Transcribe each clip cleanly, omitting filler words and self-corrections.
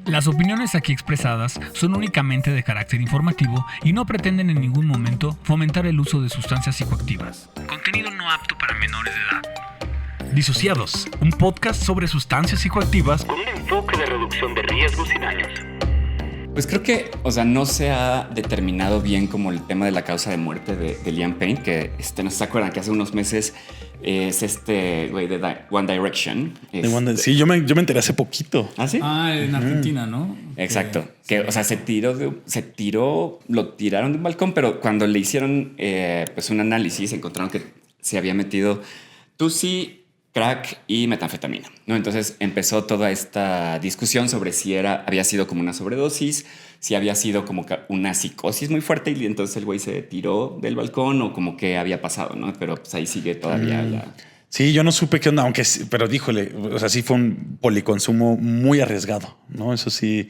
Las opiniones aquí expresadas son únicamente de carácter informativo y no pretenden en ningún momento fomentar el uso de sustancias psicoactivas. Contenido no apto para menores de edad. Disociados, un podcast sobre sustancias psicoactivas con un enfoque de reducción de riesgos y daños. Pues creo que, no se ha determinado bien como el tema de la causa de muerte de Liam Payne, que no se acuerdan que hace unos meses es este güey de One Direction. Sí, yo me enteré hace poquito. ¿Ah, sí? En Argentina, ¿no? Exacto. Se tiró, lo tiraron de un balcón, pero cuando le hicieron pues un análisis encontraron que se había metido tusi, crack y metanfetamina, ¿no? Entonces empezó toda esta discusión sobre si había sido como una sobredosis, si había sido como una psicosis muy fuerte y entonces el güey se tiró del balcón o como que había pasado, ¿no? Pero pues ahí sigue todavía la... Sí, yo no supe qué onda, pero díjole, sí fue un policonsumo muy arriesgado, ¿no? Eso sí.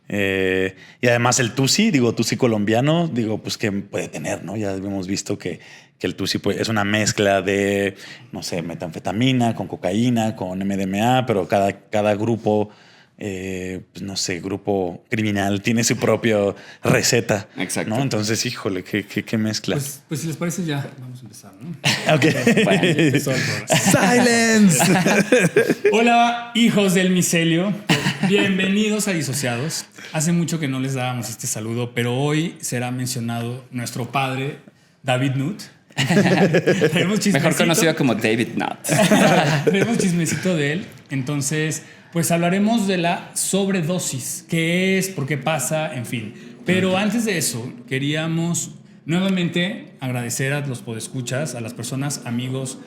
Y además el tusi colombiano, pues que puede tener, ¿no? Ya hemos visto que el tusi es una mezcla de, no sé, metanfetamina con cocaína, con MDMA, pero cada grupo, pues no sé, grupo criminal tiene su propia receta. Exacto. ¿No? Entonces, híjole, qué mezcla. Pues si les parece ya vamos a empezar, ¿no? Ok. Bueno, ya empezó el programa. ¡Silence! Hola, hijos del micelio. Bienvenidos a Disociados. Hace mucho que no les dábamos este saludo, pero hoy será mencionado nuestro padre, David Nutt. Mejor conocido como David Nutt. Tenemos chismecito de él. Entonces, pues hablaremos de la sobredosis. ¿Qué es? ¿Por qué pasa? En fin. Pero antes de eso, queríamos nuevamente agradecer a los podescuchas, a las personas, amigos,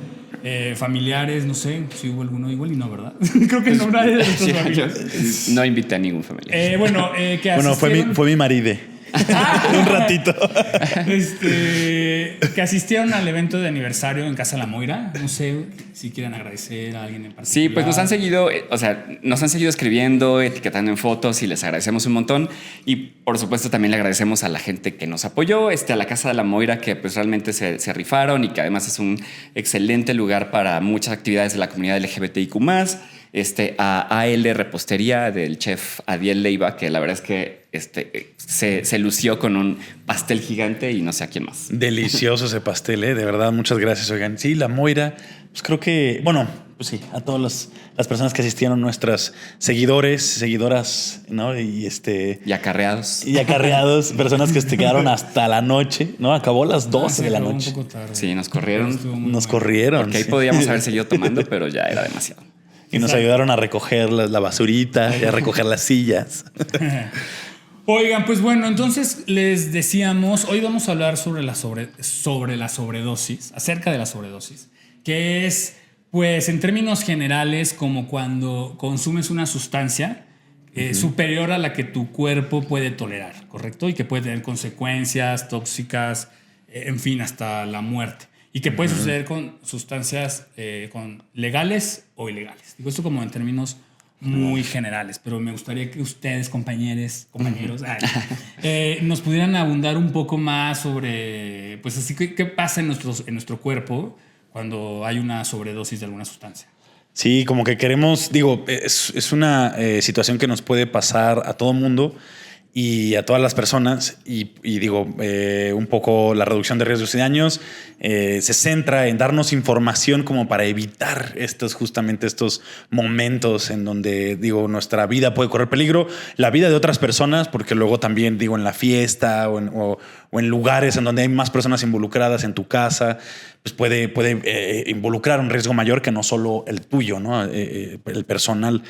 familiares, no sé si hubo alguno igual y no, ¿verdad? Creo que no, nadie de nuestros familiares. No invité a ningún familiar. Que asistieron... fue mi maride. Un ratito. Que asistieron al evento de aniversario en Casa La Moira. No sé si quieren agradecer a alguien en particular. Sí, pues nos han seguido escribiendo, etiquetando en fotos y les agradecemos un montón. Y por supuesto también le agradecemos a la gente que nos apoyó, a la Casa de La Moira, que pues realmente se rifaron y que además es un excelente lugar para muchas actividades de la comunidad LGBTIQ+. A AL Repostería del chef Adiel Leiva, que la verdad es que se lució con un pastel gigante y no sé a quién más. Delicioso ese pastel, de verdad, muchas gracias, oigan. Sí, La Moira, pues creo que, pues sí, a todas las personas que asistieron, nuestras seguidoras, ¿no? Y acarreados. Y acarreados, personas que quedaron hasta la noche, ¿no? Acabó a las 12 de la noche. Un poco tarde. Sí, nos corrieron. Corrieron. Porque ahí podíamos haber seguido tomando, pero ya era demasiado. Y nos ayudaron a recoger la basurita y a recoger las sillas. Oigan, pues bueno, entonces les decíamos, hoy vamos a hablar sobre la sobredosis, acerca de la sobredosis, que es, pues en términos generales, como cuando consumes una sustancia superior a la que tu cuerpo puede tolerar, ¿correcto? Y que puede tener consecuencias tóxicas, en fin, hasta la muerte. Y que puede suceder con sustancias legales o ilegales. Digo esto como en términos muy generales, pero me gustaría que ustedes, compañeros, nos pudieran abundar un poco más sobre, pues así, qué pasa en nuestro cuerpo cuando hay una sobredosis de alguna sustancia. Sí, como que queremos, es una situación que nos puede pasar a todo mundo y a todas las personas un poco la reducción de riesgos y daños se centra en darnos información como para evitar justamente estos momentos en donde nuestra vida puede correr peligro, la vida de otras personas, porque luego también en la fiesta o en lugares en donde hay más personas involucradas, en tu casa, pues puede involucrar un riesgo mayor que no solo el tuyo, ¿no? El personal.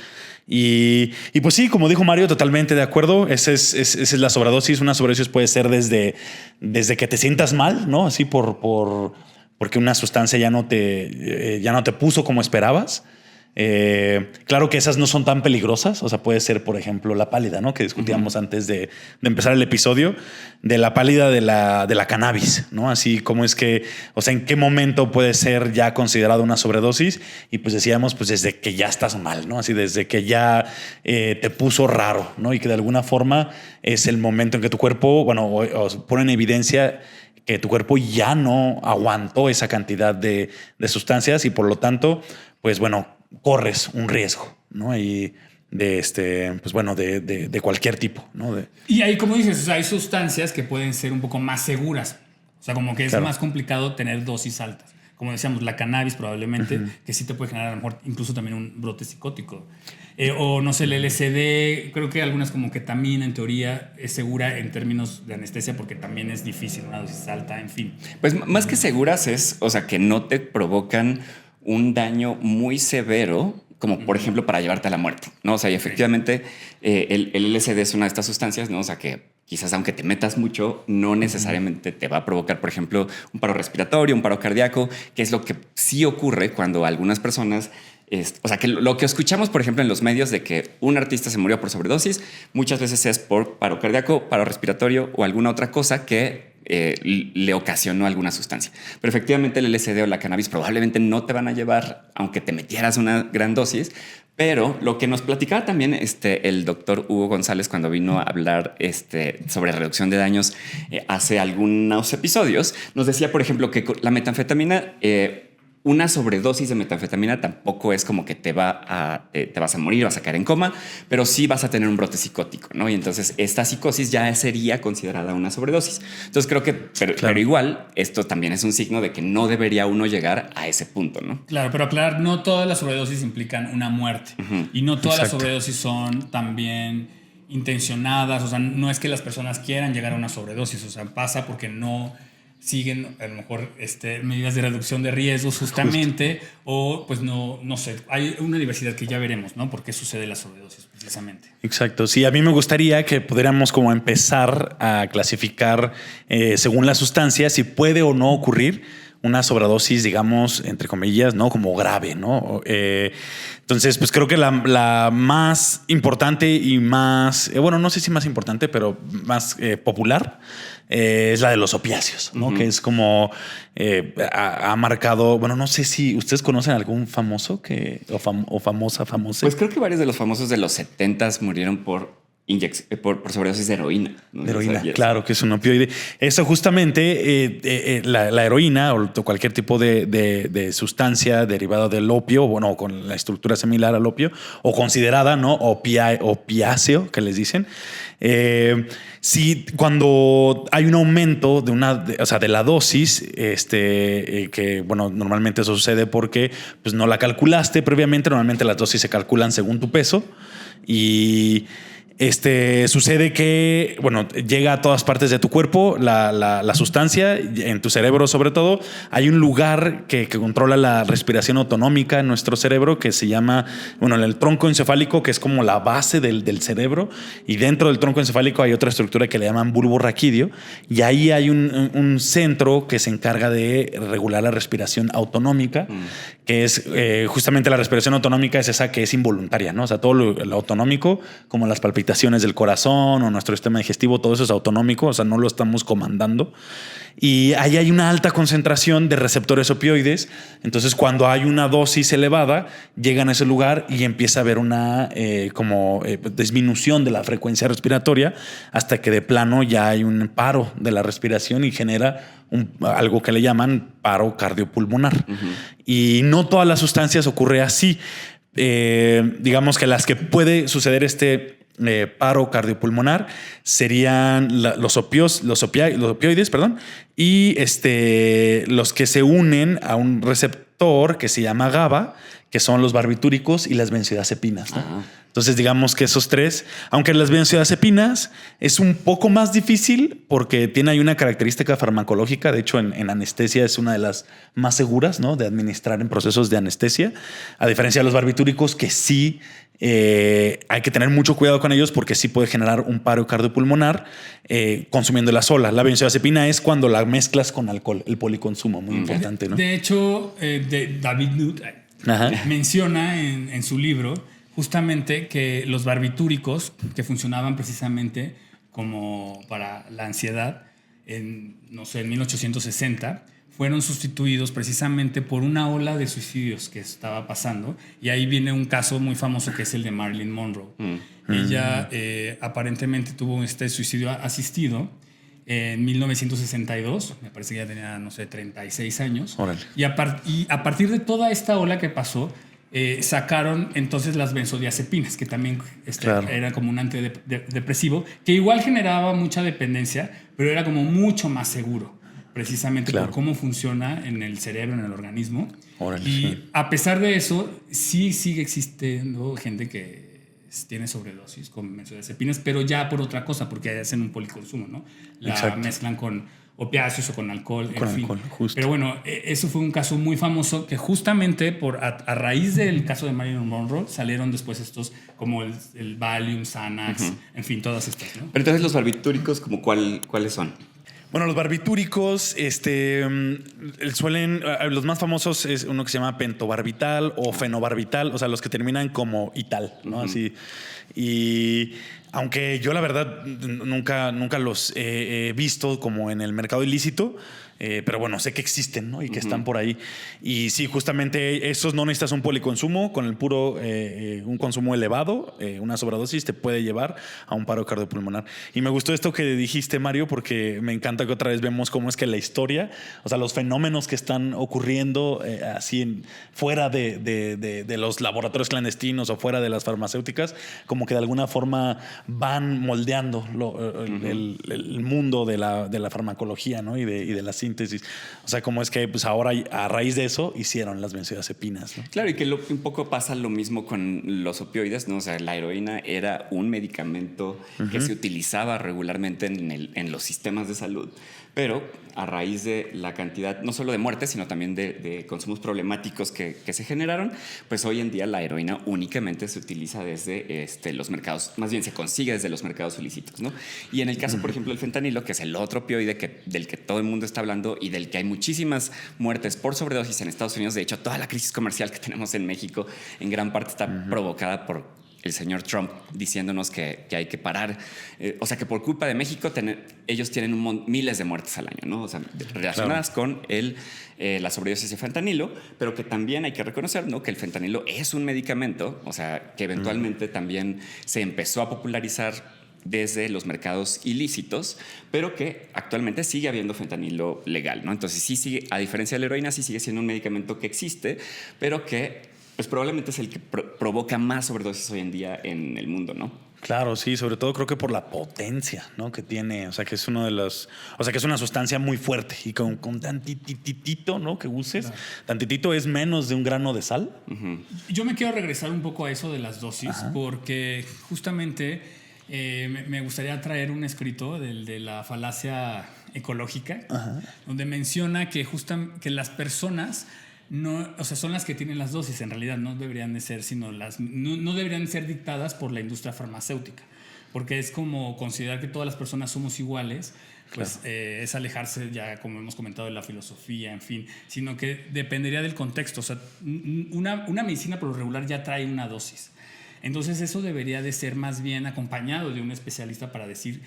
Y pues sí, como dijo Mario, totalmente de acuerdo. Esa es la sobredosis. Una sobredosis puede ser desde que te sientas mal, ¿no? Así porque una sustancia ya no te puso como esperabas. Claro que esas no son tan peligrosas. O sea, puede ser, por ejemplo, la pálida, ¿no? Que discutíamos antes de empezar el episodio, de la pálida de la cannabis, ¿no? Así como es que, o sea, en qué momento puede ser ya considerado una sobredosis. Y pues decíamos, pues desde que ya estás mal, ¿no? Así desde que ya te puso raro, ¿no? Y que de alguna forma es el momento en que tu cuerpo, o pone en evidencia que tu cuerpo ya no aguantó esa cantidad de sustancias y por lo tanto, pues corres un riesgo, ¿no? Y pues bueno, de cualquier tipo, ¿no? Y ahí, como dices, o sea, hay sustancias que pueden ser un poco más seguras. O sea, como que es Claro. más complicado tener dosis altas. Como decíamos, la cannabis probablemente, que sí te puede generar a lo mejor incluso también un brote psicótico. O no sé, el LSD, creo que algunas como ketamina en teoría es segura en términos de anestesia porque también es difícil, una dosis alta, en fin. Pues más que seguras es, o sea, que no te provocan un daño muy severo, como por ejemplo para llevarte a la muerte, ¿no? O sea, y efectivamente el LSD es una de estas sustancias, ¿no? O sea, que quizás aunque te metas mucho, no necesariamente te va a provocar, por ejemplo, un paro respiratorio, un paro cardíaco, que es lo que sí ocurre cuando algunas personas... O sea, que lo que escuchamos, por ejemplo, en los medios de que un artista se murió por sobredosis, muchas veces es por paro cardíaco, paro respiratorio o alguna otra cosa que le ocasionó alguna sustancia. Pero efectivamente el LSD o la cannabis probablemente no te van a llevar, aunque te metieras una gran dosis. Pero lo que nos platicaba también el doctor Hugo González cuando vino a hablar sobre reducción de daños hace algunos episodios, nos decía, por ejemplo, que la metanfetamina... una sobredosis de metanfetamina tampoco es como que te vas a morir, vas a caer en coma, pero sí vas a tener un brote psicótico, ¿no? Y entonces esta psicosis ya sería considerada una sobredosis. Entonces creo que, pero igual, esto también es un signo de que no debería uno llegar a ese punto, ¿no? Claro, pero aclarar, no todas las sobredosis implican una muerte. Y no todas las sobredosis son también intencionadas. O sea, no es que las personas quieran llegar a una sobredosis. O sea, pasa porque no siguen a lo mejor medidas de reducción de riesgos justamente. O pues no sé, hay una diversidad que ya veremos, ¿no? ¿Por qué sucede la sobredosis precisamente? Exacto. Sí, a mí me gustaría que pudiéramos como empezar a clasificar según la sustancia si puede o no ocurrir una sobredosis, digamos, entre comillas, ¿no? Como grave, ¿no? Entonces, pues creo que la más importante y más, bueno, no sé si más importante, pero más popular es la de los opiáceos, ¿no? Que es como ha marcado, bueno, no sé si ustedes conocen algún famoso o famosa. Pues creo que varios de los famosos de los 70s murieron por sobredosis de heroína, ¿no? De heroína, O sea, claro, que es un opioide. Eso justamente, la heroína o cualquier tipo de sustancia derivada del opio, bueno, con la estructura similar al opio, o considerada, ¿no? Opiáceo, que les dicen. Si cuando hay un aumento de la dosis, que bueno, normalmente eso sucede porque pues, no la calculaste previamente. Normalmente las dosis se calculan según tu peso y sucede que, bueno, llega a todas partes de tu cuerpo la sustancia, en tu cerebro sobre todo. Hay un lugar que controla la respiración autonómica en nuestro cerebro que se llama, bueno, el tronco encefálico, que es como la base del cerebro. Y dentro del tronco encefálico hay otra estructura que le llaman bulbo raquídeo. Y ahí hay un centro que se encarga de regular la respiración autonómica, que es justamente la respiración autonómica es esa que es involuntaria, ¿no? O sea, todo lo autonómico, como las palpitaciones del corazón o nuestro sistema digestivo, todo eso es autonómico, o sea, no lo estamos comandando. Y ahí hay una alta concentración de receptores opioides. Entonces, cuando hay una dosis elevada, llegan a ese lugar y empieza a haber una disminución de la frecuencia respiratoria hasta que de plano ya hay un paro de la respiración y genera algo que le llaman paro cardiopulmonar. Y no todas las sustancias ocurre así. Digamos que las que puede suceder paro cardiopulmonar serían los opioides, perdón, y los que se unen a un receptor que se llama GABA, que son los barbitúricos y las benzodiazepinas, ¿no? Entonces, digamos que esos tres, aunque las benzodiazepinas es un poco más difícil porque tiene ahí una característica farmacológica. De hecho, en anestesia es una de las más seguras, ¿no? De administrar en procesos de anestesia, a diferencia de los barbitúricos que sí hay que tener mucho cuidado con ellos porque sí puede generar un paro cardiopulmonar consumiéndola sola. La benzodiazepina es cuando la mezclas con alcohol, el policonsumo, muy importante, ¿no? De hecho, David Nutt menciona en su libro justamente que los barbitúricos que funcionaban precisamente como para la ansiedad en 1860 fueron sustituidos precisamente por una ola de suicidios que estaba pasando, y ahí viene un caso muy famoso que es el de Marilyn Monroe. Ella aparentemente tuvo este suicidio asistido en 1962, me parece que ya tenía, no sé, 36 años. Órale. Y a partir de toda esta ola que pasó, sacaron entonces las benzodiazepinas, que también Claro. era como un antidepresivo, que igual generaba mucha dependencia, pero era como mucho más seguro, precisamente Claro. por cómo funciona en el cerebro, en el organismo. Órale, Y sí. a pesar de eso, sí sigue existiendo gente que tiene sobredosis con benzodiazepinas, pero ya por otra cosa, porque hacen un policonsumo, ¿no? La Exacto. mezclan con opiáceos o con alcohol, Con en fin. alcohol, justo. Pero bueno, eso fue un caso muy famoso que justamente a raíz del caso de Marilyn Monroe salieron después estos como el Valium, Xanax, en fin, todas estas, ¿no? Pero entonces los barbitúricos, como ¿cuáles son? Bueno, los barbitúricos, los más famosos es uno que se llama pentobarbital o fenobarbital, o sea, los que terminan como ital, ¿no? Así. Y aunque yo la verdad nunca los he visto como en el mercado ilícito, pero bueno, sé que existen, ¿no? Y que están por ahí. Y sí, justamente esos no necesitas un policonsumo, con el puro un consumo elevado, una sobredosis te puede llevar a un paro cardiopulmonar. Y me gustó esto que dijiste, Mario, porque me encanta que otra vez vemos cómo es que la historia, o sea, los fenómenos que están ocurriendo fuera de los laboratorios clandestinos o fuera de las farmacéuticas, como que de alguna forma van moldeando el mundo de la farmacología, ¿no? y de la síntesis. O sea, como es que pues ahora a raíz de eso hicieron las benzodiazepinas, ¿no? Claro, y que un poco pasa lo mismo con los opioides, ¿no? O sea, la heroína era un medicamento que se utilizaba regularmente en los sistemas de salud, pero a raíz de la cantidad, no solo de muertes, sino también de consumos problemáticos que se generaron, pues hoy en día la heroína únicamente se utiliza desde los mercados, más bien se consigue desde los mercados ilícitos, ¿no? Y en el caso, por ejemplo, del fentanilo, que es el otro opioide del que todo el mundo está hablando y del que hay muchísimas muertes por sobredosis en Estados Unidos. De hecho, toda la crisis comercial que tenemos en México en gran parte está provocada por el señor Trump diciéndonos que hay que parar. O sea, que por culpa de México ellos tienen miles de muertes al año, ¿no? O sea, relacionadas con la sobredosis de fentanilo, pero que también hay que reconocer, ¿no? Que el fentanilo es un medicamento, o sea, que eventualmente también se empezó a popularizar desde los mercados ilícitos, pero que actualmente sigue habiendo fentanilo legal, ¿no? Entonces sí sigue, a diferencia de la heroína, sí sigue siendo un medicamento que existe, pero que pues probablemente es el que provoca más sobredosis hoy en día en el mundo, ¿no? Claro, sí, sobre todo creo que por la potencia, ¿no? Que tiene, o sea, que es uno de los, o sea, que es una sustancia muy fuerte y con tantitito, ¿no? Que uses, tantitito es menos de un grano de sal. Yo me quiero regresar un poco a eso de las dosis, porque justamente me gustaría traer un escrito de la falacia ecológica, donde menciona que que las personas no, o sea, son las que tienen las dosis, en realidad no deberían de ser, sino no deberían ser dictadas por la industria farmacéutica, porque es como considerar que todas las personas somos iguales, pues es alejarse ya, como hemos comentado, de la filosofía, en fin, sino que dependería del contexto. O sea, una medicina por lo regular ya trae una dosis. Entonces eso debería de ser más bien acompañado de un especialista para decir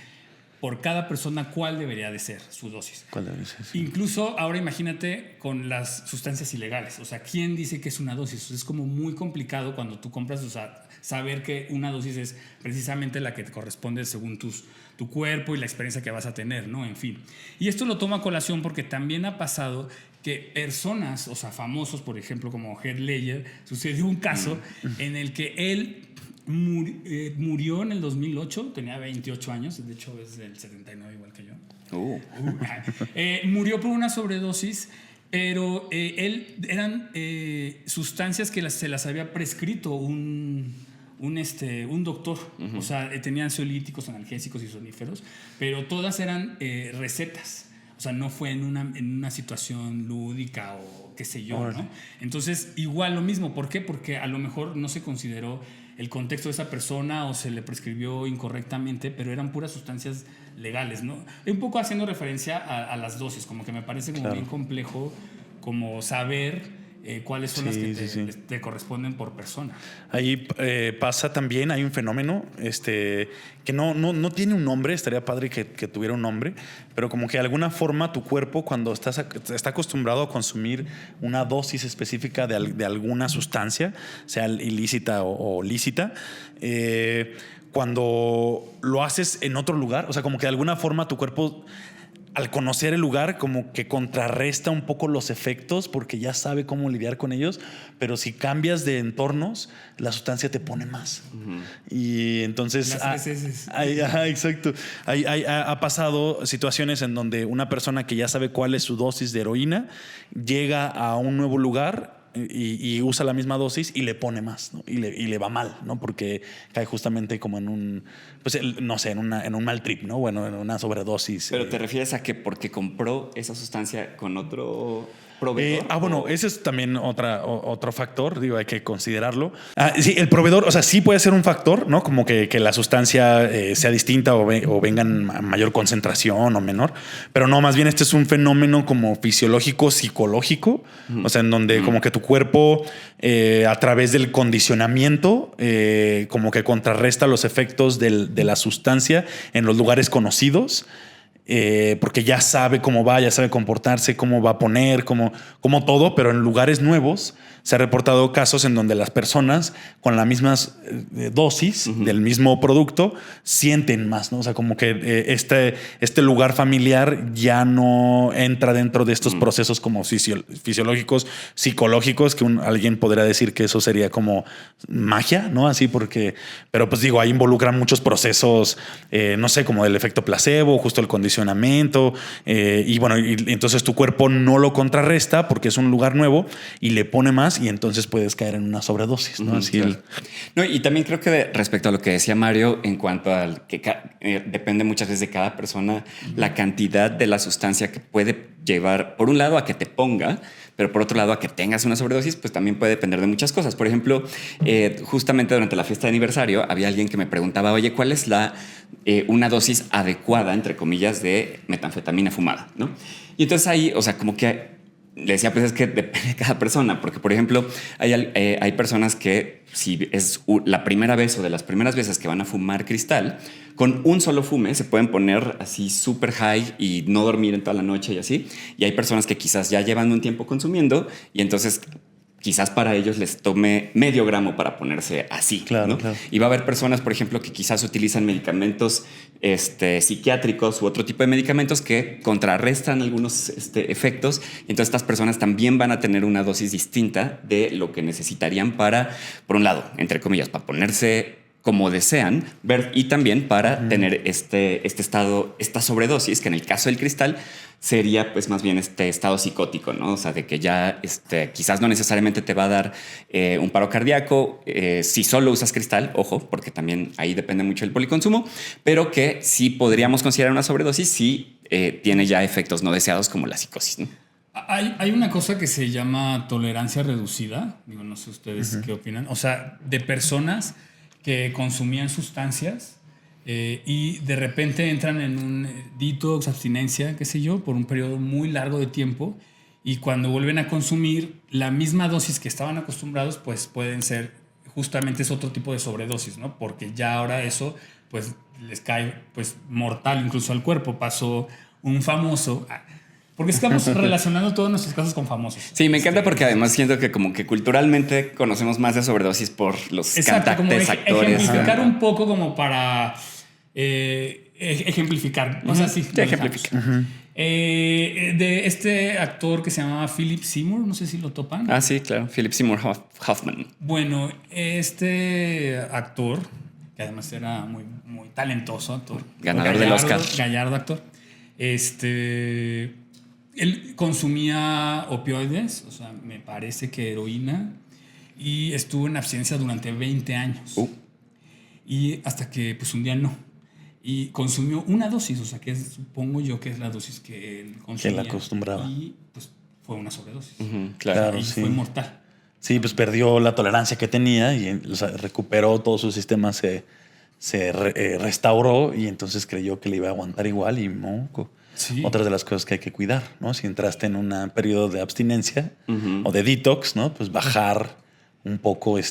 por cada persona cuál debería de ser su dosis. ¿Cuál debe ser? Sí. Incluso ahora imagínate con las sustancias ilegales. O sea, ¿quién dice que es una dosis? Es como muy complicado cuando tú compras, o sea, saber que una dosis es precisamente la que te corresponde según tu cuerpo y la experiencia que vas a tener, ¿no? En fin. Y esto lo tomo a colación porque también ha pasado que personas, o sea, famosos, por ejemplo, como Heath Ledger, sucedió un caso en el que él murió en el 2008, tenía 28 años, de hecho es del 79 igual que yo. Murió por una sobredosis, pero eran sustancias que se las había prescrito un doctor. O sea, tenían ansiolíticos, analgésicos y soníferos, pero todas eran recetas. O sea, no fue en una situación lúdica o qué sé yo, ¿no? Entonces, igual lo mismo. ¿Por qué? Porque a lo mejor no se consideró el contexto de esa persona o se le prescribió incorrectamente, pero eran puras sustancias legales, ¿no? Un poco haciendo referencia a las dosis, como que me parece como bien complejo como saber cuáles son las que te corresponden por persona. Ahí pasa también, hay un fenómeno que no tiene un nombre, estaría padre que tuviera un nombre, pero como que de alguna forma tu cuerpo cuando está acostumbrado a consumir una dosis específica de alguna sustancia, sea ilícita o lícita, cuando lo haces en otro lugar, o sea, como que de alguna forma tu cuerpo al conocer el lugar, como que contrarresta un poco los efectos porque ya sabe cómo lidiar con ellos, pero si cambias de entornos, la sustancia te pone más. Y entonces... exacto. Ha pasado situaciones en donde una persona que ya sabe cuál es su dosis de heroína llega a un nuevo lugar y usa la misma dosis y le pone más, ¿no? Y le va mal, ¿no? Porque cae justamente como en un, pues, no sé, en un mal trip, ¿no? Bueno, en una sobredosis. Pero te refieres a que porque compró esa sustancia con otro proveedor. Bueno, ese es también otro factor, digo, hay que considerarlo. Sí, el proveedor, o sea, sí puede ser un factor, ¿no? Como que la sustancia sea distinta o venga en mayor concentración o menor, pero no, más bien este es un fenómeno como fisiológico, psicológico, o sea, en donde como que tu cuerpo a través del condicionamiento como que contrarresta los efectos de la sustancia en los lugares conocidos. Porque ya sabe cómo va, ya sabe comportarse, cómo va a poner, cómo todo, pero en lugares nuevos se ha reportado casos en donde las personas con la misma dosis del mismo producto sienten más, ¿no? O sea, como que este lugar familiar ya no entra dentro de estos procesos como fisiológicos, psicológicos, que alguien podría decir que eso sería como magia, ¿no? Así pero pues digo, ahí involucran muchos procesos, no sé, como el efecto placebo, justo el condicionamiento, y bueno, y entonces tu cuerpo no lo contrarresta porque es un lugar nuevo y le pone más y entonces puedes caer en una sobredosis, ¿no? Así claro. No, y también creo que respecto a lo que decía Mario, en cuanto al que depende muchas veces de cada persona la cantidad de la sustancia que puede llevar, por un lado, a que te ponga, pero por otro lado, a que tengas una sobredosis, pues también puede depender de muchas cosas. Por ejemplo, justamente durante la fiesta de aniversario, había alguien que me preguntaba, oye, ¿cuál es una dosis adecuada, entre comillas, de metanfetamina fumada, ¿no? Y entonces ahí, o sea, como que le decía, pues es que depende de cada persona, porque, por ejemplo, hay personas que si es la primera vez o de las primeras veces que van a fumar cristal, con un solo fume se pueden poner así súper high y no dormir en toda la noche y así. Y hay personas que quizás ya llevan un tiempo consumiendo y entonces quizás para ellos les tome medio gramo para ponerse así. Claro, ¿no? claro. Y va a haber personas, por ejemplo, que quizás utilizan medicamentos psiquiátricos u otro tipo de medicamentos que contrarrestan algunos efectos. Y entonces estas personas también van a tener una dosis distinta de lo que necesitarían para, por un lado, entre comillas, para ponerse como desean ver y también para tener este estado, esta sobredosis, que en el caso del cristal sería pues más bien este estado psicótico, ¿no? O sea, de que ya quizás no necesariamente te va a dar un paro cardíaco si solo usas cristal, ojo, porque también ahí depende mucho del policonsumo, pero que sí podríamos considerar una sobredosis si tiene ya efectos no deseados como la psicosis, ¿no? Hay una cosa que se llama tolerancia reducida, digo, no sé ustedes qué opinan, o sea, de personas que consumían sustancias y de repente entran en un detox, abstinencia, qué sé yo, por un periodo muy largo de tiempo y cuando vuelven a consumir la misma dosis que estaban acostumbrados, pues pueden ser, justamente es otro tipo de sobredosis, ¿no? Porque ya ahora eso pues les cae pues mortal incluso al cuerpo. Pasó un famoso... Porque estamos relacionando todos nuestros casos con famosos. Sí, me encanta porque además siento que como que culturalmente conocemos más de sobredosis por los cantantes, actores. Ejemplificar un poco como para ejemplificar. O sea, sí, ejemplificar. De este actor que se llamaba Philip Seymour, no sé si lo topan. Ah, sí, claro. Philip Seymour Hoffman. Bueno, este actor, que además era muy, muy talentoso actor. Ganador del Oscar. Gallardo actor. Él consumía opioides, o sea, me parece que heroína, y estuvo en abstinencia durante 20 años. Y hasta que, pues, un día no. Y consumió una dosis, o sea, que supongo yo que es la dosis que él consumía. Que la acostumbraba. Y, pues, fue una sobredosis. Claro, y sí. fue mortal. Sí, pues perdió la tolerancia que tenía y o sea, recuperó todo su sistema, se restauró y entonces creyó que le iba a aguantar igual y moco. Sí. Otras de las cosas que hay que cuidar, ¿no? Si entraste en un periodo de abstinencia o de detox, ¿no? Pues bajar un poco Y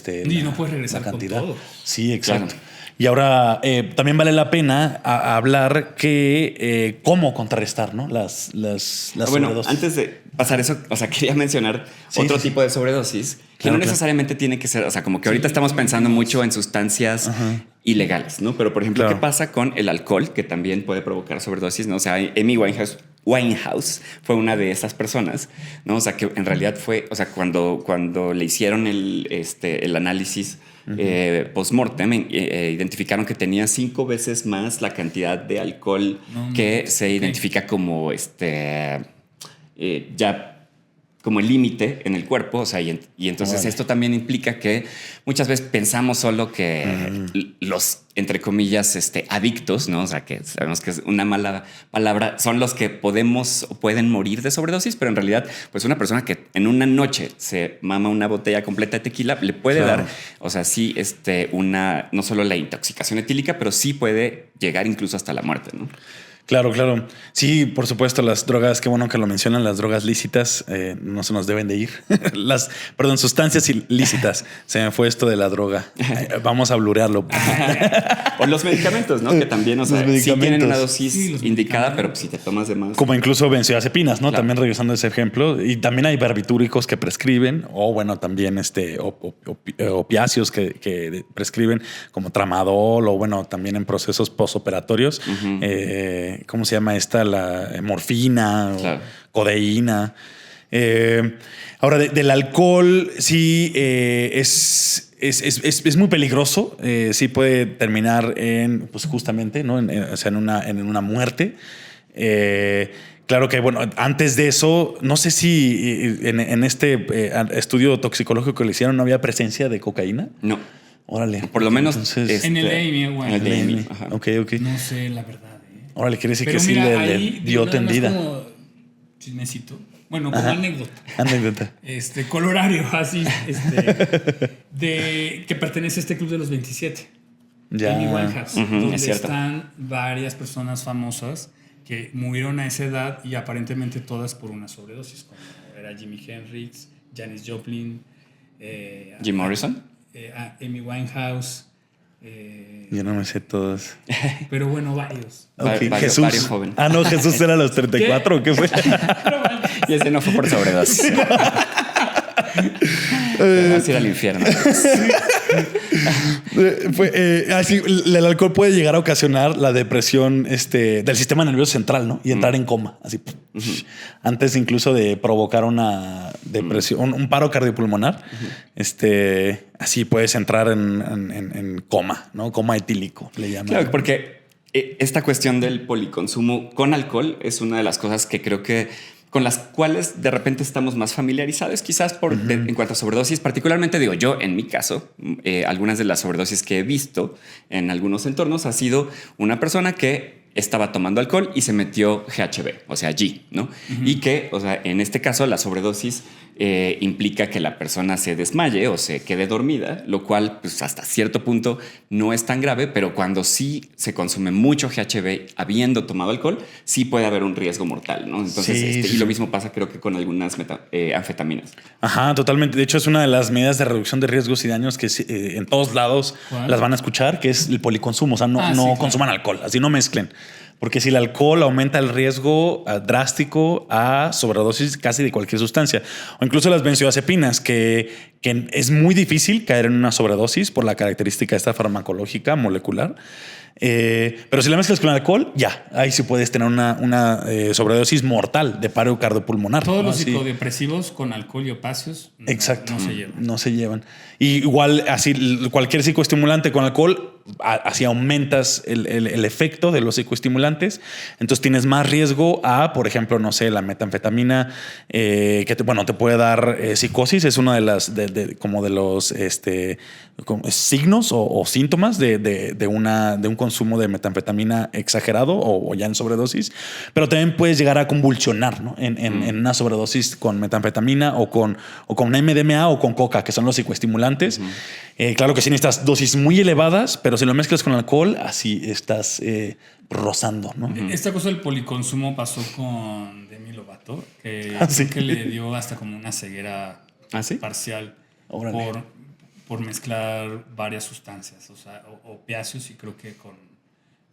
no puedes regresar la cantidad. con todo. Sí, exacto. Claro. Y ahora también vale la pena hablar que cómo contrarrestar, ¿no? Las Bueno, sobredosis. antes de pasar eso, o sea, quería mencionar otro tipo de sobredosis que no necesariamente tiene que ser, o sea, como que ahorita estamos pensando mucho en sustancias ilegales, ¿no? Pero, por ejemplo, ¿qué pasa con el alcohol? Que también puede provocar sobredosis, ¿no? O sea, Amy Winehouse Winehouse fue una de esas personas, ¿no? O sea, que en realidad fue, o sea, cuando le hicieron el análisis post-mortem, identificaron que tenía 5 veces más la cantidad de alcohol que se identifica como ya como el límite en el cuerpo, o sea, y entonces esto también implica que muchas veces pensamos solo que los, entre comillas, adictos, ¿no? O sea, que sabemos que es una mala palabra, son los que podemos o pueden morir de sobredosis, pero en realidad, pues una persona que en una noche se mama una botella completa de tequila le puede dar, o sea, sí, no solo la intoxicación etílica, pero sí puede llegar incluso hasta la muerte, ¿no? Claro, claro. Sí, por supuesto, las drogas, qué bueno que lo mencionan, las drogas lícitas no se nos deben de ir. Sustancias ilícitas. Se me fue esto de la droga. Vamos a blurearlo. O los medicamentos, ¿no? Que también, o sea, sí tienen una dosis indicada, pero si te tomas de más. Como incluso benzodiazepinas, ¿no? Claro. También regresando a ese ejemplo. Y también hay barbitúricos que prescriben, o bueno, también opiáceos que prescriben, como tramadol, o bueno, también en procesos postoperatorios. ¿Cómo se llama esta? La morfina, claro, o codeína. Ahora, del alcohol, sí, es muy peligroso. Sí puede terminar en, pues justamente, ¿no? En una muerte. Claro que, bueno, antes de eso, no sé si en este estudio toxicológico que le hicieron no había presencia de cocaína. No. Órale. Por lo menos en el AMI, bueno. En el AMI. Ok. No sé, la verdad. Órale, quiere decir pero que mira, sí ahí, le dio tendida. Como chismecito. Bueno, como anécdota. Anécdota. Colorario, así, que pertenece a este club de los 27. Ya. Amy Winehouse, donde es cierto. están varias personas famosas que murieron a esa edad y aparentemente todas por una sobredosis, como era Jimi Hendrix, Janis Joplin, Jim Morrison, Amy Winehouse. Yo no me sé todos. Pero bueno, varios. Okay. Varios jóvenes. Ah, no, Jesús era a los 34, ¿qué fue? Y ese no fue por sobredosis. Así era el infierno. El alcohol puede llegar a ocasionar la depresión del sistema nervioso central, ¿no? Y entrar en coma, así. Antes incluso de provocar una depresión, un paro cardiopulmonar, así puedes entrar en coma, ¿no? Coma etílico, le llaman. Claro, porque esta cuestión del policonsumo con alcohol es una de las cosas que creo que con las cuales de repente estamos más familiarizados, quizás en cuanto a sobredosis. Particularmente digo yo, en mi caso, algunas de las sobredosis que he visto en algunos entornos ha sido una persona que estaba tomando alcohol y se metió GHB, o sea, G, ¿no? Y que, o sea, en este caso la sobredosis implica que la persona se desmaye o se quede dormida, lo cual pues hasta cierto punto no es tan grave, pero cuando sí se consume mucho GHB habiendo tomado alcohol, sí puede haber un riesgo mortal, ¿no? Entonces, y lo mismo pasa creo que con algunas anfetaminas. Ajá, totalmente. De hecho, es una de las medidas de reducción de riesgos y daños que en todos lados las van a escuchar, que es el policonsumo. O sea, no consuman alcohol, así no mezclen. Porque si el alcohol aumenta el riesgo drástico a sobredosis casi de cualquier sustancia. O incluso las benzodiazepinas, que es muy difícil caer en una sobredosis por la característica esta farmacológica molecular. Pero si la mezclas con alcohol, ya, ahí sí puedes tener una sobredosis mortal de paro cardiopulmonar. Todos los psicodepresivos con alcohol y opiáceos no se llevan. Y igual, así, cualquier psicoestimulante con alcohol, así aumentas el efecto de los psicoestimulantes. Entonces tienes más riesgo a, por ejemplo, no sé, la metanfetamina, que te puede dar psicosis. Es una de las, como de los signos o síntomas de un consumo de metanfetamina exagerado o ya en sobredosis. Pero también puedes llegar a convulsionar, ¿no? En una sobredosis con metanfetamina o con MDMA o con coca, que son los psicoestimulantes. Claro que sí necesitas dosis muy elevadas, pero si lo mezclas con alcohol, así estás rozando, ¿no? Esta cosa del policonsumo pasó con Demi Lovato, que le dio hasta como una ceguera parcial por mezclar varias sustancias, o sea, opiáceos y creo que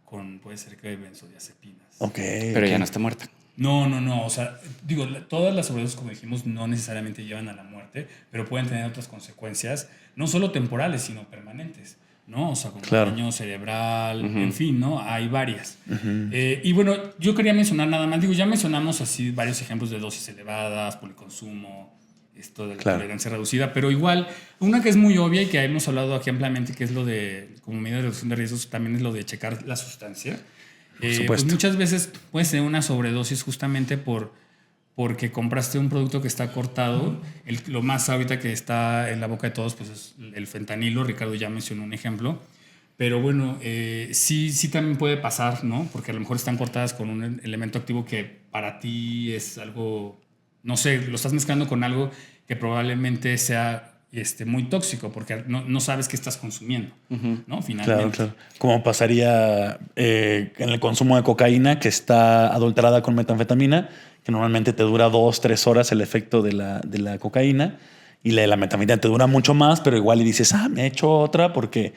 con puede ser que benzodiazepinas. Pero ya no está muerta. No. O sea, digo, todas las sobredosis, como dijimos, no necesariamente llevan a la muerte, pero pueden tener otras consecuencias, no solo temporales, sino permanentes. ¿no? O sea, como Claro. daño cerebral, en fin, ¿no? Hay varias. Y bueno, yo quería mencionar nada más, digo, ya mencionamos así varios ejemplos de dosis elevadas, policonsumo, esto de la Claro. tolerancia reducida, pero igual, una que es muy obvia y que hemos hablado aquí ampliamente, que es lo de, como medida de reducción de riesgos, también es lo de checar la sustancia. Pues supuesto. muchas veces puede ser una sobredosis justamente porque compraste un producto que está cortado. Lo más ahorita que está en la boca de todos pues es el fentanilo. Ricardo ya mencionó un ejemplo. Pero bueno, sí también puede pasar, ¿no? Porque a lo mejor están cortadas con un elemento activo que para ti es algo, no sé, lo estás mezclando con algo que probablemente sea muy tóxico porque no sabes qué estás consumiendo, ¿no? Finalmente. Claro. Como pasaría en el consumo de cocaína, que está adulterada con metanfetamina, que normalmente te dura 2-3 horas el efecto de la cocaína. Y la metanfetamina te dura mucho más, pero igual y dices, me he hecho otra porque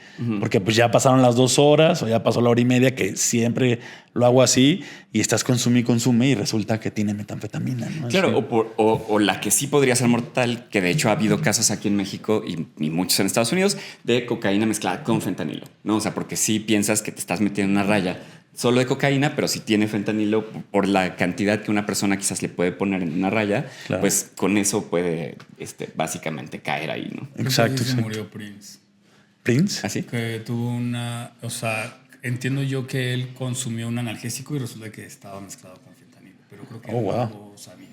pues ya pasaron las 2 horas o ya pasó la hora y media, que siempre lo hago así, y estás consume y resulta que tiene metanfetamina, ¿no? Claro, Así. o la que sí podría ser mortal, que de hecho ha habido casos aquí en México y muchos en Estados Unidos, de cocaína mezclada con fentanilo, ¿no? O sea, porque sí piensas que te estás metiendo en una raya solo de cocaína, pero si tiene fentanilo por la cantidad que una persona quizás le puede poner en una raya, Claro. pues con eso puede básicamente caer ahí, ¿no? Exacto, Se exacto. murió Prince. ¿Prince? Así. Que tuvo o sea, entiendo yo que él consumió un analgésico y resulta que estaba mezclado con fentanilo, pero creo que Oh, no wow. lo sabía.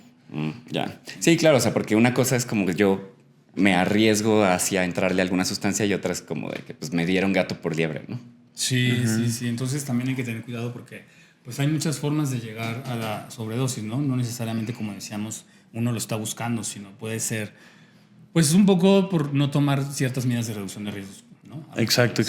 Ya. Sí, claro, o sea, porque una cosa es como que yo me arriesgo hacia entrarle a alguna sustancia y otra es como de que pues me dieron gato por liebre, ¿no? Sí. Entonces también hay que tener cuidado porque pues hay muchas formas de llegar a la sobredosis, ¿no? No necesariamente, como decíamos, uno lo está buscando, sino puede ser, pues un poco por no tomar ciertas medidas de reducción de riesgos, ¿no? Exacto.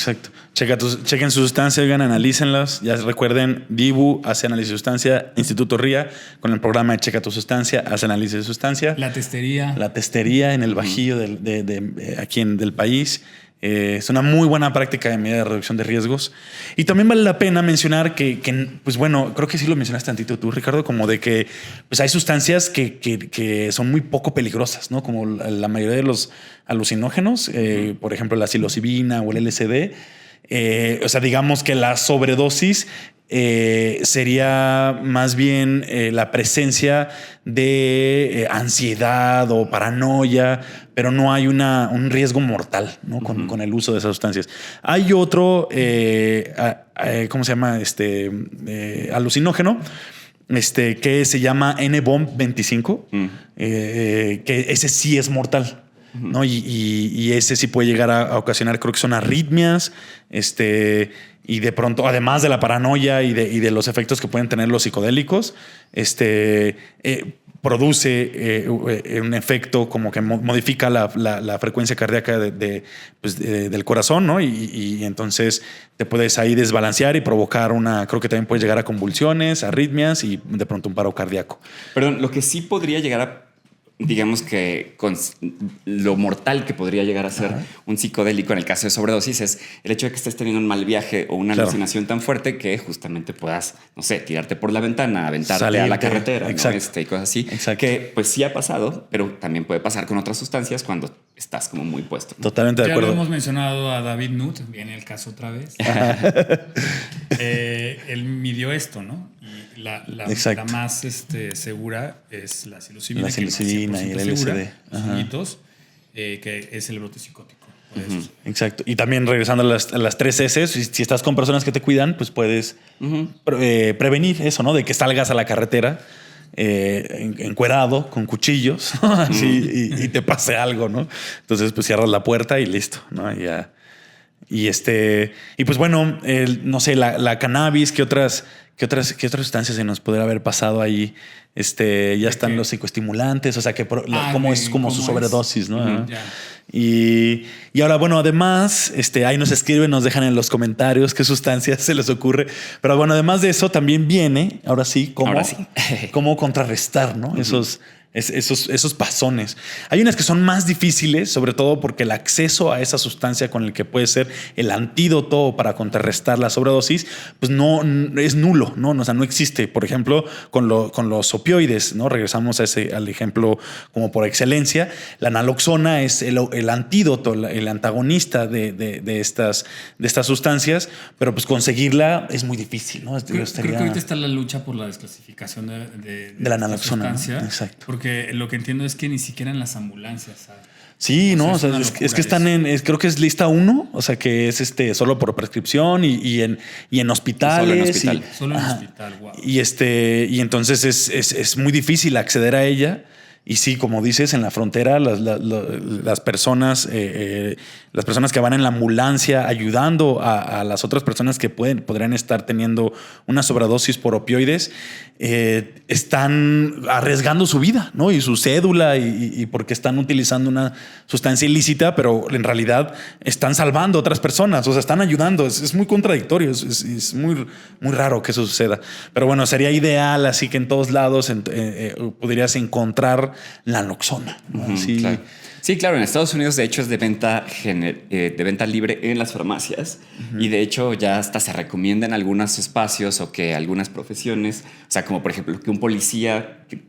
Chequen su sustancia, oigan, analícenlas. Ya recuerden, Dibu hace análisis de sustancia, Instituto RIA, con el programa de Checa tu sustancia, hace análisis de sustancia. La testería. La testería en el bajío aquí del país. Es una muy buena práctica de medida de reducción de riesgos. Y también vale la pena mencionar que, pues bueno, creo que sí lo mencionaste tantito tú, Ricardo, como de que pues hay sustancias que son muy poco peligrosas, ¿no? Como la mayoría de los alucinógenos, por ejemplo, la psilocibina o el LSD. O sea, digamos que la sobredosis sería más bien la presencia de ansiedad o paranoia, pero no hay un riesgo mortal, ¿no? Con el uso de esas sustancias. Hay otro, ¿cómo se llama? Alucinógeno, que se llama N-Bomb 25, que ese sí es mortal. ¿No? Y ese sí puede llegar a ocasionar, creo que son arritmias, y de pronto, además de la paranoia y de los efectos que pueden tener los psicodélicos, produce un efecto como que modifica la frecuencia cardíaca del corazón, ¿no? Y entonces te puedes ahí desbalancear y provocar creo que también puedes llegar a convulsiones, arritmias y de pronto un paro cardíaco. Perdón, lo que sí podría llegar a, digamos que con lo mortal que podría llegar a ser un psicodélico en el caso de sobredosis es el hecho de que estés teniendo un mal viaje o una alucinación tan fuerte que justamente puedas, no sé, tirarte por la ventana, aventarte a la carretera, ¿no? Y cosas así. Exacto. Que pues sí ha pasado, pero también puede pasar con otras sustancias cuando estás como muy puesto. Totalmente de Ya acuerdo. lo hemos mencionado a David Nutt, viene el caso otra vez. Él midió esto, ¿no? Y la más segura es la psilocibina. La psilocibina que y no el es 100% segura, LSD. los honguitos, que es el brote psicótico. Por eso. Exacto. Y también regresando a las 3 S, si estás con personas que te cuidan, pues puedes prevenir eso, ¿no? De que salgas a la carretera encuerado, con cuchillos, así, y te pase algo, ¿no? Entonces, pues cierras la puerta y listo, ¿no? Y pues bueno, no sé, la cannabis, ¿qué otras sustancias se nos podría haber pasado ahí? Ya están los psicoestimulantes, o sea, cómo es como su sobredosis, ¿no? Ya. Y ahora, bueno, además, ahí nos escriben, nos dejan en los comentarios qué sustancias se les ocurre. Pero bueno, además de eso, también viene, ahora sí, cómo contrarrestar, ¿no? esos pasones. Hay unas que son más difíciles, sobre todo porque el acceso a esa sustancia con el que puede ser el antídoto para contrarrestar la sobredosis, pues no es nulo, ¿no? O sea, no existe. Por ejemplo, con los opioides, ¿no? Regresamos al ejemplo como por excelencia. La naloxona es el antídoto, el antagonista de estas sustancias, pero pues conseguirla es muy difícil, ¿no? Creo que ahorita está la lucha por la desclasificación de la naloxona, ¿no? Exacto. Porque lo que entiendo es que ni siquiera en las ambulancias, ¿sabes? Sí, no, es que están creo que es lista 1, o sea que es solo por prescripción y en hospitales. Solo en hospital, wow. Y entonces es muy difícil acceder a ella. Y sí, como dices, en la frontera las personas que van en la ambulancia ayudando a las otras personas que podrían estar teniendo una sobredosis por opioides, están arriesgando su vida, ¿no? Y su cédula y porque están utilizando una sustancia ilícita, pero en realidad están salvando a otras personas, o sea, están ayudando. Es muy contradictorio, es muy, muy raro que eso suceda. Pero bueno, sería ideal, así que en todos lados podrías encontrar la naloxona, ¿no? Sí. Claro. Sí, claro. En Estados Unidos, de hecho, es de venta libre en las farmacias. Y de hecho, ya hasta se recomienda en algunos espacios o que algunas profesiones, o sea, como por ejemplo, que un policía que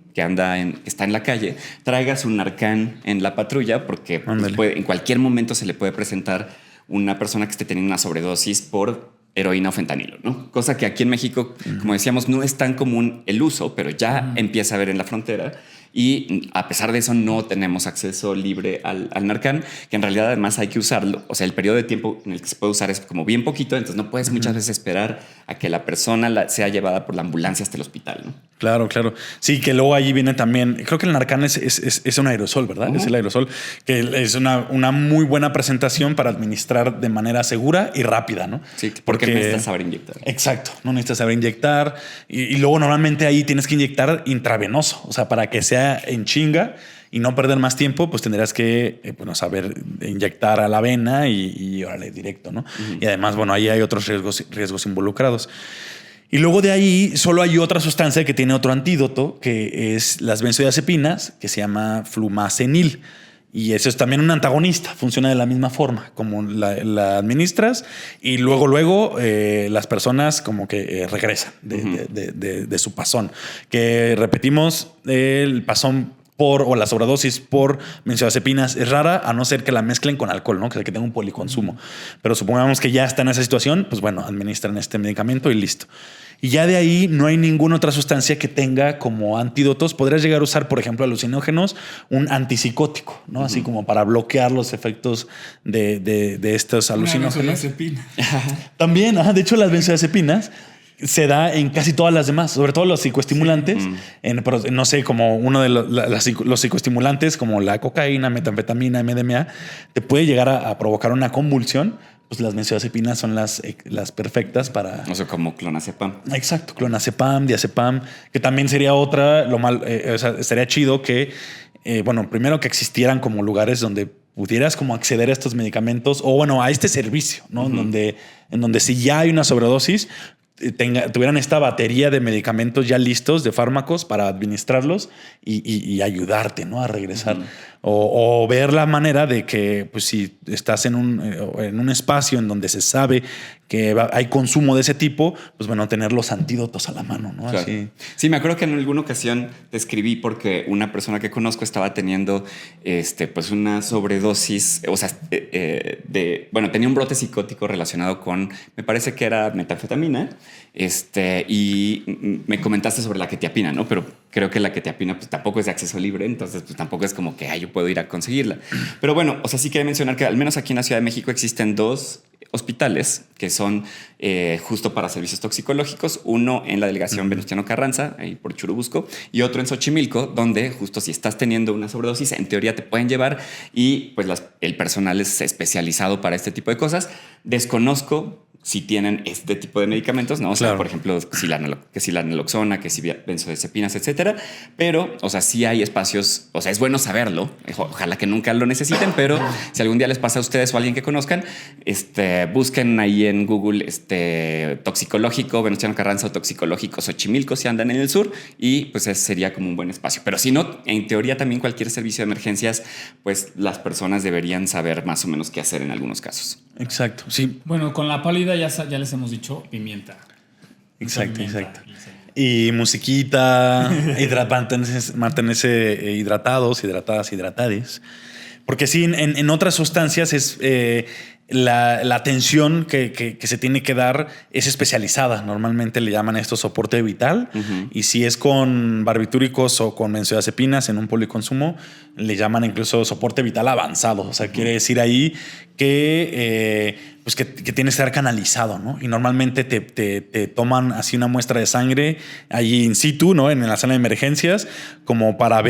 está en la calle traiga su Narcan en la patrulla, porque pues, en cualquier momento se le puede presentar una persona que esté teniendo una sobredosis por heroína o fentanilo, ¿no? Cosa que aquí en México, como decíamos, no es tan común el uso, pero ya empieza a haber en la frontera. Y a pesar de eso no tenemos acceso libre al Narcan, que en realidad además hay que usarlo. O sea, el periodo de tiempo en el que se puede usar es como bien poquito, entonces no puedes muchas veces esperar a que la persona sea llevada por la ambulancia hasta el hospital, ¿no? Claro, claro. Sí, que luego allí viene también, creo que el Narcan es un aerosol, ¿verdad? Es el aerosol, que es una muy buena presentación para administrar de manera segura y rápida, ¿no? Sí, porque no necesitas saber inyectar. Exacto, no necesitas saber inyectar. Y luego normalmente ahí tienes que inyectar intravenoso, o sea, para que sea en chinga y no perder más tiempo, pues tendrás que saber inyectar a la vena y órale, directo, ¿no? Y además, bueno, ahí hay otros riesgos involucrados. Y luego de ahí solo hay otra sustancia que tiene otro antídoto, que es las benzodiazepinas, que se llama flumazenil. Y eso es también un antagonista, funciona de la misma forma, como la administras y luego las personas como que regresan de su pasón. Que repetimos, el pasón o la sobredosis por benzodiazepinas es rara, a no ser que la mezclen con alcohol, ¿no? Que tenga un policonsumo. Pero supongamos que ya está en esa situación, pues bueno, administran este medicamento y listo. Y ya de ahí no hay ninguna otra sustancia que tenga como antídotos. Podrías llegar a usar, por ejemplo, alucinógenos, un antipsicótico, ¿no? Así como para bloquear los efectos de estos alucinógenos. Benzodiazepina. También, de hecho, las benzodiazepinas se da en casi todas las demás, sobre todo los psicoestimulantes. Sí. No sé, como uno de los psicoestimulantes, como la cocaína, metanfetamina, MDMA, te puede llegar a provocar una convulsión. Pues las benzodiazepinas son las perfectas para... O sea, como clonazepam. Exacto, clonazepam, diazepam, que también sería otra, o sea, estaría chido que, primero que existieran como lugares donde pudieras como acceder a estos medicamentos o a este servicio, ¿no? En donde si ya hay una sobredosis, tuvieran esta batería de medicamentos ya listos, de fármacos para administrarlos y ayudarte, ¿no? A regresar. O ver la manera de que, pues, si estás en un espacio en donde se sabe que hay consumo de ese tipo, pues bueno, tener los antídotos a la mano, ¿no? Claro. Así. Sí, me acuerdo que en alguna ocasión te escribí porque una persona que conozco estaba teniendo pues una sobredosis, o sea, tenía un brote psicótico relacionado con, me parece que era metanfetamina, y me comentaste sobre la quetiapina, ¿no? Pero creo que la quetiapina pues tampoco es de acceso libre, entonces pues tampoco es como que yo puedo ir a conseguirla. Pero bueno, o sea, sí quería mencionar que al menos aquí en la Ciudad de México existen 2 hospitales que son justo para servicios toxicológicos, uno en la delegación Venustiano Carranza, ahí por Churubusco, y otro en Xochimilco, donde justo si estás teniendo una sobredosis, en teoría te pueden llevar y pues el personal es especializado para este tipo de cosas. Desconozco si tienen este tipo de medicamentos, ¿no? O sea, Claro. por ejemplo, que si la naloxona, que si benzodiazepinas, etcétera. Pero, o sea, sí hay espacios, o sea, es bueno saberlo. Ojalá que nunca lo necesiten, pero si algún día les pasa a ustedes o a alguien que conozcan, busquen ahí en Google toxicológico, Venustiano Carranza o toxicológico Xochimilco si andan en el sur, y pues ese sería como un buen espacio. Pero si no, en teoría también cualquier servicio de emergencias, pues las personas deberían saber más o menos qué hacer en algunos casos. Exacto, sí. Bueno, con la pálida ya les hemos dicho pimienta. Exacto, Pimienta, exacto. Glicerina. Y musiquita, mantenerse hidratados, hidratadas, hidratades. Porque sí, en otras sustancias es la atención que se tiene que dar es especializada. Normalmente le llaman esto soporte vital. Y si es con barbitúricos o con benzodiazepinas en un policonsumo, le llaman incluso soporte vital avanzado. O sea, quiere decir ahí que tiene que estar canalizado, ¿no? Y normalmente te toman así una muestra de sangre allí in situ, ¿no? En la sala de emergencias, como para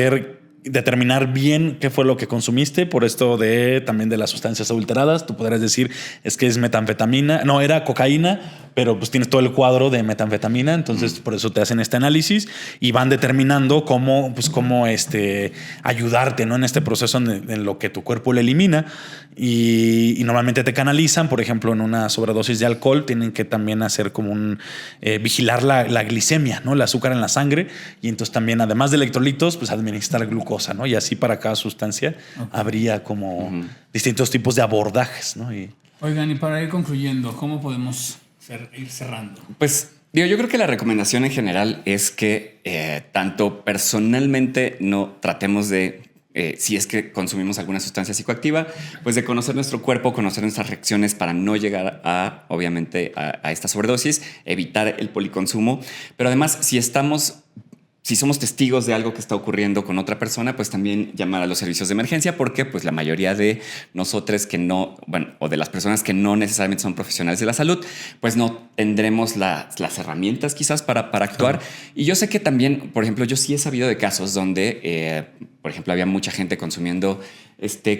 determinar bien qué fue lo que consumiste. Por esto también de las sustancias adulteradas, tú podrías decir es que es metanfetamina, no, era cocaína, pero pues tienes todo el cuadro de metanfetamina, entonces por eso te hacen este análisis y van determinando cómo ayudarte, ¿no? En este proceso en lo que tu cuerpo le elimina, y normalmente te canalizan. Por ejemplo, en una sobredosis de alcohol tienen que también hacer como vigilar la glicemia, ¿no? El azúcar en la sangre, y entonces también, además de electrolitos, pues administrar glucosa, ¿no? Y así para cada sustancia habría como distintos tipos de abordajes, ¿no? Oigan, y para ir concluyendo, ¿cómo podemos ir cerrando? Pues yo creo que la recomendación en general es que tanto personalmente no tratemos de, si es que consumimos alguna sustancia psicoactiva, pues de conocer nuestro cuerpo, conocer nuestras reacciones para no llegar obviamente, a esta sobredosis, evitar el policonsumo. Pero además, si somos testigos de algo que está ocurriendo con otra persona, pues también llamar a los servicios de emergencia, porque pues la mayoría de nosotros o de las personas que no necesariamente son profesionales de la salud, pues no tendremos las herramientas quizás para actuar. Y yo sé que también, por ejemplo, yo sí he sabido de casos donde, por ejemplo, había mucha gente consumiendo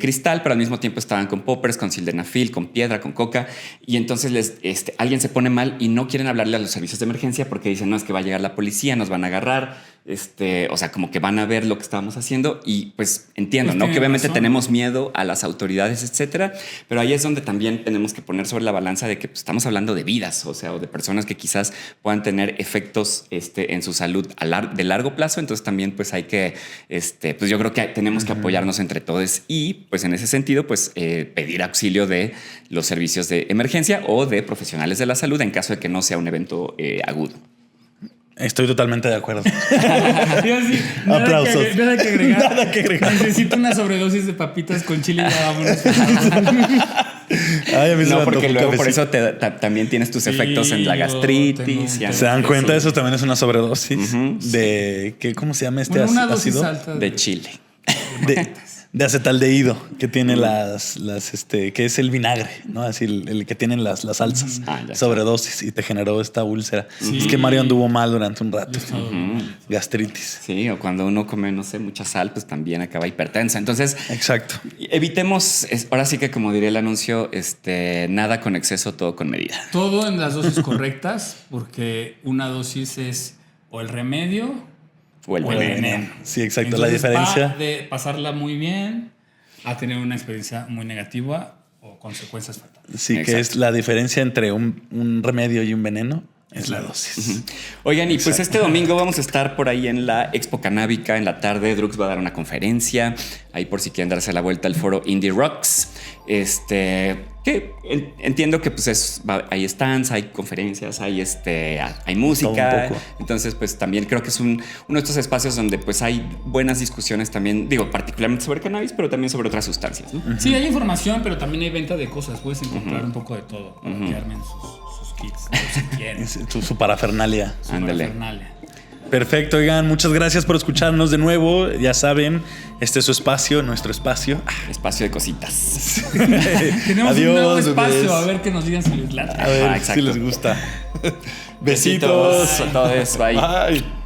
cristal, pero al mismo tiempo estaban con poppers, con sildenafil, con piedra, con coca, y entonces alguien se pone mal y no quieren hablarle a los servicios de emergencia porque dicen, no, es que va a llegar la policía, nos van a agarrar, o sea, como que van a ver lo que estábamos haciendo. Y pues entiendo, pues ¿no? Que obviamente razón. tenemos miedo a las autoridades, etcétera, pero ahí es donde también tenemos que poner sobre la balanza de que pues, estamos hablando de vidas, o sea, o de personas que quizás puedan tener efectos en su salud de largo plazo. Entonces también pues hay que, pues yo creo que tenemos que apoyarnos entre todos, y pues en ese sentido pues pedir auxilio de los servicios de emergencia o de profesionales de la salud en caso de que no sea un evento agudo. Estoy totalmente de acuerdo. Yo sí, Aplausos. Nada que agregar. Nada que agregar. Necesito una sobredosis de papitas con chile y ya vámonos. Ay, a mí se me No, porque antojó un luego por cafecito. eso también tienes tus Sí, efectos en la yo gastritis. tengo- ¿Se dan cuenta? Sí. Eso también es una sobredosis de ¿cómo se llama este Bueno, una dosis ácido? alta De chile. De acetaldehído, que tiene que es el vinagre, ¿no? Así el que tienen las salsas. Ya. Sobredosis, y te generó esta úlcera. Sí. Es que Mario anduvo mal durante un rato. Ujú. Gastritis. Sí, o cuando uno come, no sé, mucha sal, pues también acaba hipertensa. Entonces, Exacto. evitemos, ahora sí que como diría el anuncio, nada con exceso, todo con medida. Todo en las dosis correctas, porque una dosis es o el remedio O el o el veneno. veneno. Sí, exacto. Entonces, La diferencia. va de pasarla muy bien a tener una experiencia muy negativa o consecuencias fatales. Sí, que Exacto. es la diferencia entre un remedio y un veneno. Es la dosis. Oigan, y pues este domingo vamos a estar por ahí en la Expo Canábica en la tarde. Drux va a dar una conferencia. Ahí por si quieren darse la vuelta al foro Indie Rocks. Que entiendo que pues hay stands, hay conferencias, hay música. Todo un poco. Entonces, pues también creo que es uno de estos espacios donde pues hay buenas discusiones también, digo, particularmente sobre cannabis, pero también sobre otras sustancias, ¿no? Sí, hay información, pero también hay venta de cosas. Puedes encontrar un poco de todo para que armen sus kits, si quieren. Es su parafernalia. Su Ándale. parafernalia. Perfecto, oigan, muchas gracias por escucharnos de nuevo. Ya saben, este es su espacio, nuestro espacio. Espacio de cositas. Tenemos un nuevo Adiós, espacio, bebés. a ver que nos digan si les late. A ver Ajá, si exacto. les gusta. Besitos a todos. Bye. Bye.